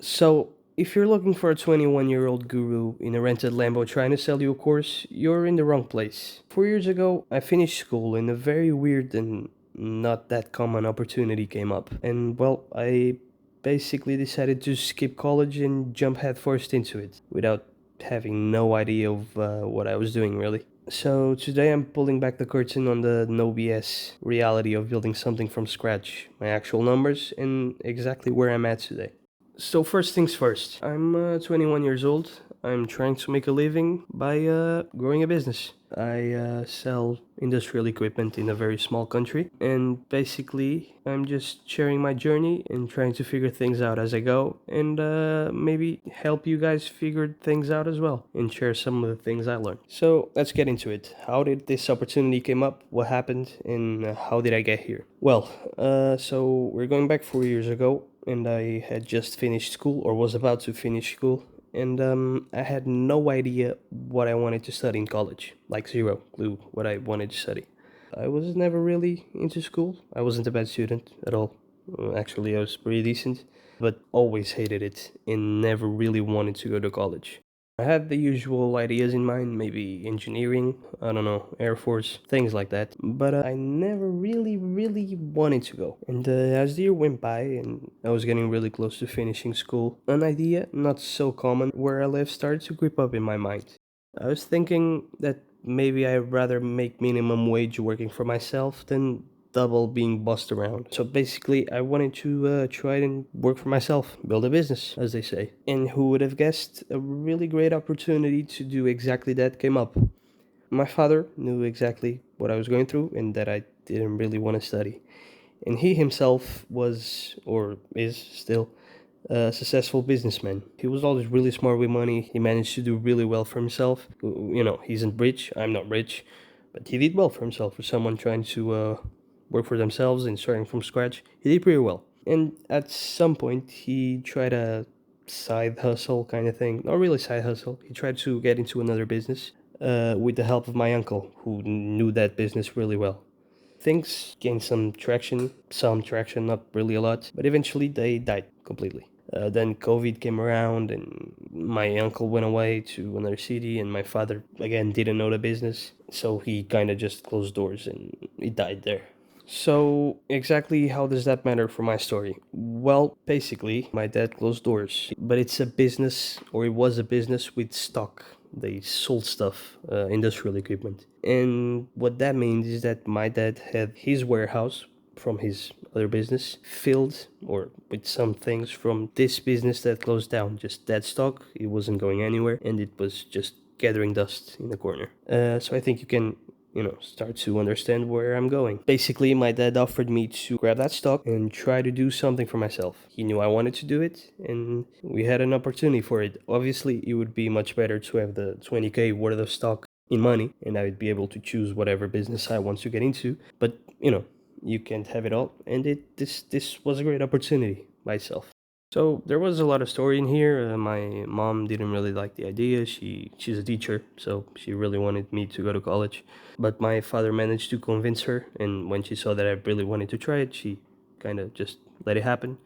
So, if you're looking for a 21-year-old guru in a rented Lambo trying to sell you a course, you're in the wrong place. 4 years ago, I finished school and a very weird and not that common opportunity came up. And well, I basically decided to skip college and jump headfirst into it without having no idea of what I was doing really. So today I'm pulling back the curtain on the no BS reality of building something from scratch, my actual numbers, and exactly where I'm at today. So first things first, I'm 21 years old. I'm trying to make a living by growing a business. I sell industrial equipment in a very small country, and basically, I'm just sharing my journey and trying to figure things out as I go, and maybe help you guys figure things out as well, and share some of the things I learned. So let's get into it. How did this opportunity came up? What happened? And how did I get here? Well, so we're going back 4 years ago, and I had just finished school or was about to finish school, and I had no idea what I wanted to study in college, like zero clue what I wanted to study. I was never really into school. I wasn't a bad student at all. Actually, I was pretty decent, but always hated it and never really wanted to go to college. I had the usual ideas in mind, maybe engineering, I don't know, Air Force, things like that, but I never really wanted to go. And as the year went by and I was getting really close to finishing school, an idea, not so common, where I live started to creep up in my mind. I was thinking that maybe I'd rather make minimum wage working for myself than double being bossed around. So basically, I wanted to try and work for myself, build a business, as they say. And who would have guessed a really great opportunity to do exactly that came up? My father knew exactly what I was going through and that I didn't really want to study. And he himself was, or is still, a successful businessman. He was always really smart with money. He managed to do really well for himself. You know, he's not rich. I'm not rich, but he did well for himself. For someone trying to work for themselves and starting from scratch, he did pretty well. And at some point, he tried a side hustle kind of thing. Not really side hustle. He tried to get into another business with the help of my uncle, who knew that business really well. Things gained some traction, not really a lot, but eventually they died completely. Then COVID came around, and my uncle went away to another city, and my father again didn't know the business, so he kind of just closed doors and it died there. So, exactly how does that matter for my story? Well, basically, my dad closed doors, but it's a business, or it was a business with stock. They sold stuff, industrial equipment. And what that means is that my dad had his warehouse from his other business filled or with some things from this business that closed down. Just that stock, it wasn't going anywhere, and it was just gathering dust in the corner. So I think you can start to understand where I'm going. Basically, my dad offered me to grab that stock and try to do something for myself. He knew I wanted to do it, and we had an opportunity for it. Obviously, it would be much better to have the 20K worth of stock in money, and I would be able to choose whatever business I want to get into. But, you can't have it all, and this was a great opportunity by itself. So there was a lot of story in here. My mom didn't really like the idea. She's a teacher, so she really wanted me to go to college. But my father managed to convince her, and when she saw that I really wanted to try it, she kind of just let it happen.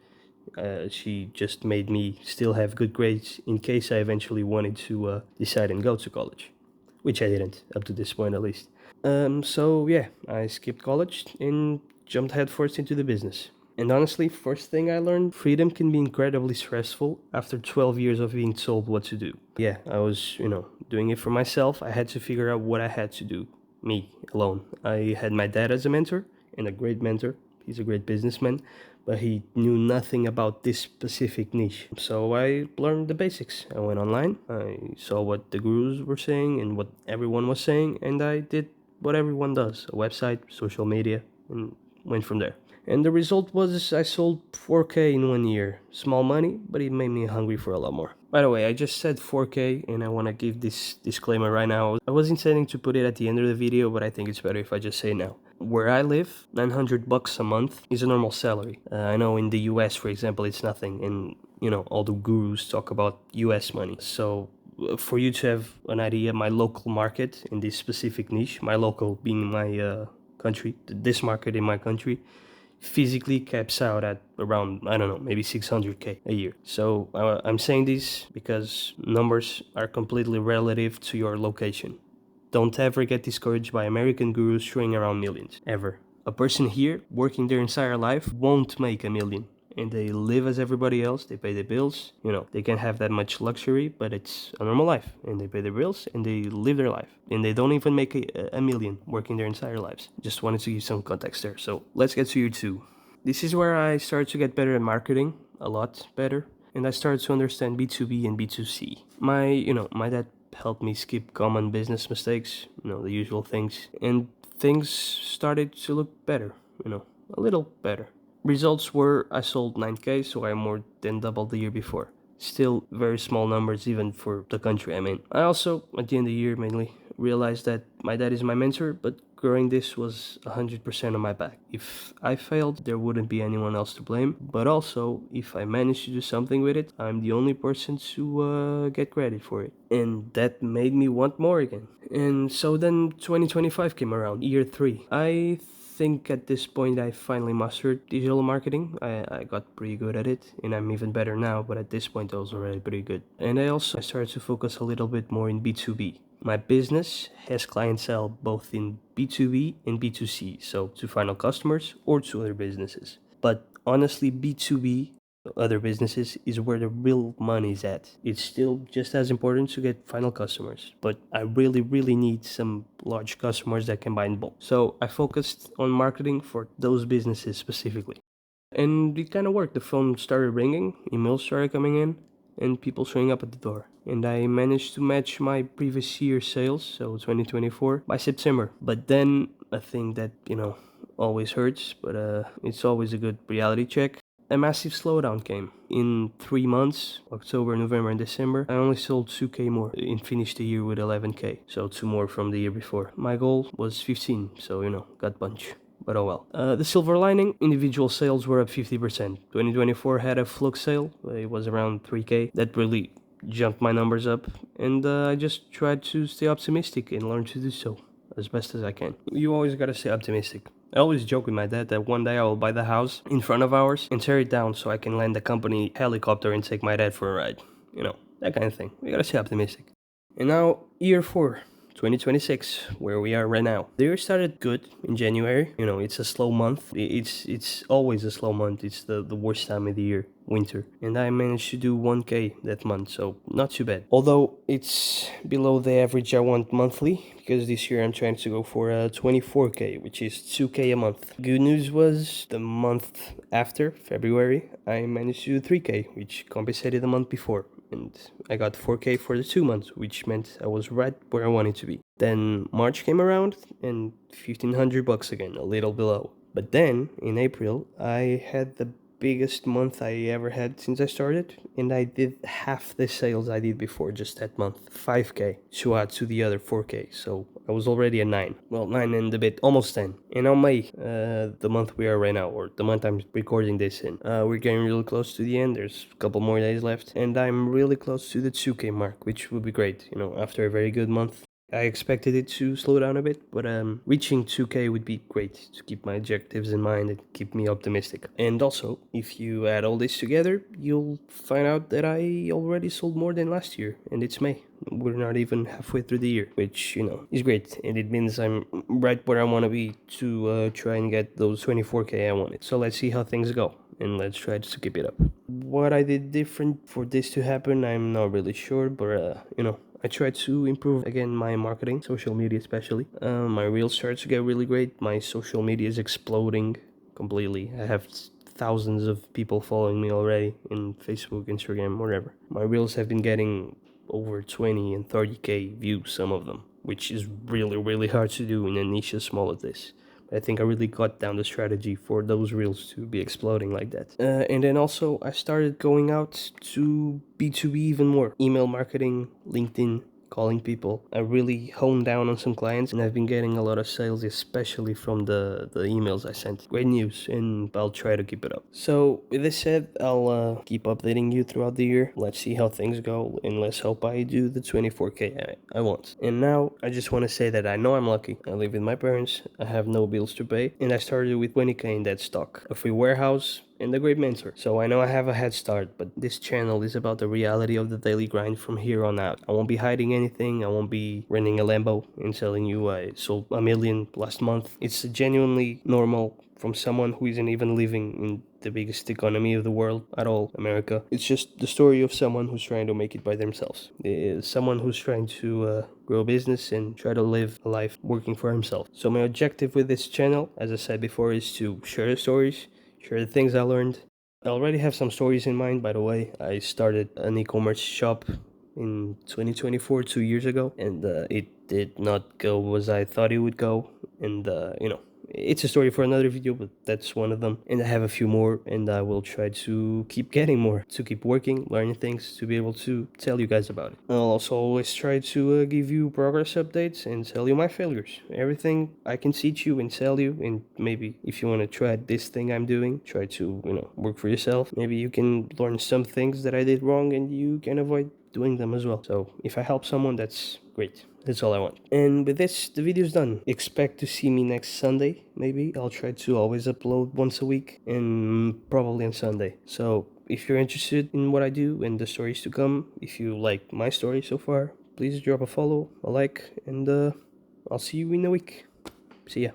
She just made me still have good grades in case I eventually wanted to decide and go to college, which I didn't up to this point at least. So yeah, I skipped college and jumped headfirst into the business. And honestly, first thing I learned, freedom can be incredibly stressful after 12 years of being told what to do. Yeah, I was, doing it for myself. I had to figure out what I had to do, me alone. I had my dad as a mentor, and a great mentor. He's a great businessman, but he knew nothing about this specific niche. So I learned the basics. I went online, I saw what the gurus were saying and what everyone was saying, and I did what everyone does, a website, social media, and went from there. And the result was I sold 4K in 1 year. Small money, but it made me hungry for a lot more. By the way, I just said 4K, and I want to give this disclaimer right now. I was intending to put it at the end of the video, but I think it's better if I just say it now. Where I live, 900 bucks a month is a normal salary. I know in the US, for example, it's nothing, and all the gurus talk about US money. So for you to have an idea, my local market in this specific niche, my local being my country, this market in my country, physically caps out at around, I don't know, maybe 600K a year. So I'm saying this because numbers are completely relative to your location. Don't ever get discouraged by American gurus throwing around millions, ever. A person here working their entire life won't make a million. And they live as everybody else, they pay their bills, they can have that much luxury, but it's a normal life. And they pay their bills and they live their life. And they don't even make a million working their entire lives. Just wanted to give some context there. So let's get to year two. This is where I started to get better at marketing, a lot better. And I started to understand B2B and B2C. My dad helped me skip common business mistakes, the usual things. And things started to look better, a little better. Results were I sold 9K, so I more than doubled the year before. Still very small numbers even for the country I'm in. I also, at the end of the year mainly, realized that my dad is my mentor, but growing this was 100% on my back. If I failed, there wouldn't be anyone else to blame, but also, if I managed to do something with it, I'm the only person to get credit for it. And that made me want more again. And so then 2025 came around, year 3. I think at this point I finally mastered digital marketing. I got pretty good at it, and I'm even better now, but at this point I was already pretty good. And I started to focus a little bit more in B2B. My business has clientele both in B2B and B2C, so to final customers or to other businesses. But honestly, B2B, other businesses, is where the real money is at. It's still just as important to get final customers, but I really, really need some large customers that can buy in bulk. So I focused on marketing for those businesses specifically. And it kind of worked. The phone started ringing, emails started coming in, and people showing up at the door. And I managed to match my previous year's sales, so 2024, by September. But then a thing that, always hurts, but it's always a good reality check. A massive slowdown came. In 3 months, October, November, and December, I only sold 2K more and finished the year with 11K, so 2 more from the year before. My goal was 15, so, got bunch. But oh well. The silver lining, individual sales were up 50%. 2024 had a flux sale, it was around 3K. That really jumped my numbers up, and I just tried to stay optimistic and learn to do so as best as I can. You always gotta stay optimistic. I always joke with my dad that one day I will buy the house in front of ours and tear it down so I can land the company helicopter and take my dad for a ride. That kind of thing. We gotta stay optimistic. And now, year 4. 2026, where we are right now. The year started good in January. It's a slow month. It's always a slow month. It's the worst time of the year, winter. And I managed to do 1K that month, so not too bad. Although it's below the average I want monthly, because this year I'm trying to go for a 24K, which is 2K a month. Good news was the month after, February, I managed to do 3K, which compensated the month before. And I got 4K for the 2 months, which meant I was right where I wanted to be. Then March came around and $1,500 again, a little below. But then in April, I had the biggest month I ever had since I started, and I did half the sales I did before just that month, 5K, to add to the other 4K. So I was already at 9. Well, 9 and a bit, almost 10. And now May, the month we are right now, or the month I'm recording this in, we're getting really close to the end. There's a couple more days left, and I'm really close to the 2K mark, which would be great, after a very good month. I expected it to slow down a bit, but reaching 2K would be great to keep my objectives in mind and keep me optimistic. And also, if you add all this together, you'll find out that I already sold more than last year, and it's May. We're not even halfway through the year, which, is great, and it means I'm right where I want to be to try and get those 24K I wanted. So let's see how things go, and let's try to keep it up. What I did different for this to happen, I'm not really sure, but, I tried to improve again my marketing, social media especially. My reels started to get really great. My social media is exploding completely. I have thousands of people following me already in Facebook, Instagram, whatever. My reels have been getting over 20 and 30K views, some of them, which is really, really hard to do in a niche as small as this. I think I really got down the strategy for those reels to be exploding like that. And then also I started going out to B2B even more. Email marketing, LinkedIn, calling people. I really honed down on some clients, and I've been getting a lot of sales, especially from the emails I sent. Great news, and I'll try to keep it up. So with this said, I'll keep updating you throughout the year. Let's see how things go, and let's hope I do the 24K I want. And now I just want to say that I know I'm lucky. I live with my parents, I have no bills to pay, and I started with 20K in dead stock, a free warehouse, and a great mentor. So I know I have a head start, but this channel is about the reality of the daily grind from here on out. I won't be hiding anything. I won't be renting a Lambo and telling you I sold a million last month. It's genuinely normal from someone who isn't even living in the biggest economy of the world at all, America. It's just the story of someone who's trying to make it by themselves. Someone who's trying to grow a business and try to live a life working for himself. So my objective with this channel, as I said before, is to share the stories, share the things I learned. I already have some stories in mind, by the way. I started an e-commerce shop in 2024, 2 years ago, and it did not go as I thought it would go. And, it's a story for another video, but that's one of them. And I have a few more, and I will try to keep getting more, to keep working, learning things, to be able to tell you guys about it. I'll also always try to give you progress updates and tell you my failures. Everything I can teach you and tell you, and maybe if you want to try this thing I'm doing, try to, work for yourself. Maybe you can learn some things that I did wrong and you can avoid doing them as well. So if I help someone, that's great. That's all I want. And with this, the video's done. Expect to see me next Sunday, maybe. I'll try to always upload once a week, and probably on Sunday. So if you're interested in what I do and the stories to come, if you like my story so far, please drop a follow, a like, and I'll see you in a week. See ya.